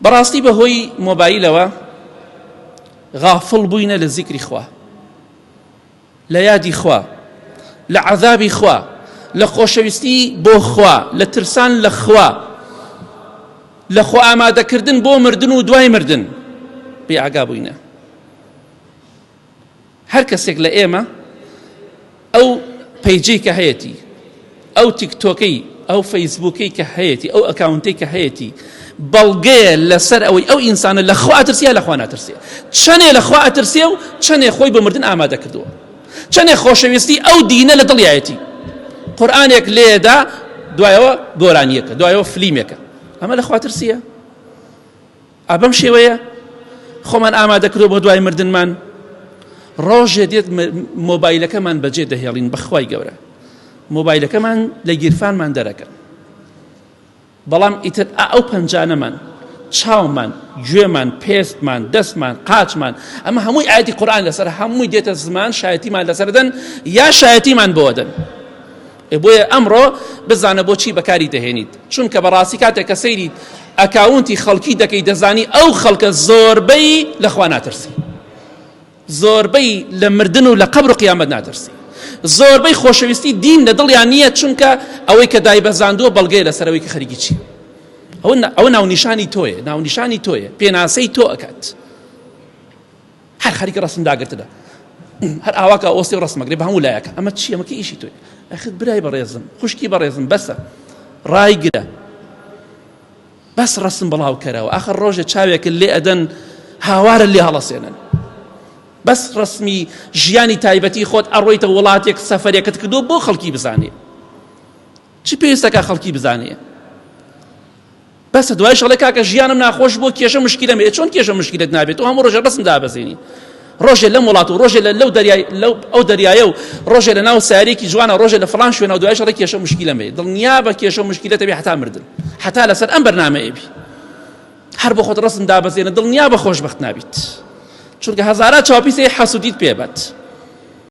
براستي بهوي موبايلوا غافل بوينا للذكر خوا، ليادي خوا، لعذابي خوا، لخوشويستي بو خوا، لترسان لخوا، لخو آماده كردن بو مردن و دوای مردن بيعقا بوينا. هر کەسێک لە ئێمە ئەو پەیجەی کە هەیەی، ئەو تیکتۆکەی، ئەو فەیسبووکەی کە هەیەی، ئەو ئەکاونتەی کە هەیەی بەڵگەیە لەسەر ئەوەی ئەو ئینسانە لە خوا ئەترسێ لە خوا ناترسێ، چەندێ لە خوا ئەترسێ و چەندێ خۆی بە مردن ئامادە کردووە، چەندێ خۆشەویستی ئەو دینە لە دڵیایەتی. قورئانێک لێدا دوایەوە گۆرانیەکە، دوایەوە فلیمێکە، ئەمە لە خوا ترسیە؟ ئابەم شێوەیە خۆمان ئامادە کردو بۆ دوای مردنمان. ڕۆژێ دێت مۆبایلەکەمان بەجێ دەهێڵین، بەخوای گەورە مۆبایلەکەمان لە گیرفانمان دەرەکەن، بەڵام ئیتر ئەو پەنجانەمان، چاومان، گوێمان، پێستمان، دەستمان، قاچمان، ئەمە هەمووی ئاەتی قورئان لەسەر هەمووی دێتە زمان، شایەتیمان لەسەردەن یا شایەتیمان بۆ دەن. بۆیە ئەمڕۆ بزانە بۆچی بەکاری دەهێنیت، چونکە بەڕاستی کاتێک کە سەیری ئەکاونتی خەڵکی دەکەی دەزانی ئەو خەڵکە زۆربەی لە خوا ناترسی، زۆربەی لە مردن و لە قەبر و قیامەت ناترسی، زۆربەی خۆشەویستی دین لە دڵیان نییە، چونکە ئەوەی کە دایبەزاندووە بەڵگەیە لەسەرەوەی کە خەریکی چی، ئەوە ناونیشانی تۆیە، ناونیشانی تۆیە، پێناسەی تۆ ئەکات. هەر خەریکە ڕەسم داگرتدا، هەر ئاواکە ئۆستی و ڕەسمەگرێ بە هەموو لایەکە، ئەمە چی، ئەمە کە ئیشی تۆیە؟ ئەخت برای بەڕێزم، خوشکی بەڕێزم، بەسە ڕایگرە، بەس ڕەسم بڵاو کەرەوە، ئاخر ڕۆژێ چاوێکت لێ ئەدەن هاوارە لێ هەڵەسێنن، بەس ڕسمی ژیانی تایبەتی خۆت ئەڕۆیتە وڵاتێک سەفەرێکت کردو بۆ خەڵکی بزانێ. چی پێویستەکە خەڵکی بزانێ؟ بەسە دوای شەڵێ کاکە ژیانم ناخۆش بۆ کێشە مشکلە مێ. چۆن کێشە مشکلت نابێت؟ تۆ هەموو ڕۆژە ڕسم دابەزێنی، ڕۆژێ لەم وڵات و ڕۆژێ لەو دەریایە و ڕۆژێ لە ناو سارێکی جوانە، ڕۆژێ لە فڵان شوێنە و دوای شەڵێ کێشە مشکلە مێ. دڵنیا بە کێشە مشکلەتە بێ حتا مردن، حتا لەسەر ئەم بەرنامەیە بی هەر بۆ خۆت ڕسم دابەزێنە، دڵنیا بە خۆشبەخت نابیت، چونکە هەزارە چاوپیسەی حەسوودیت پێبەت.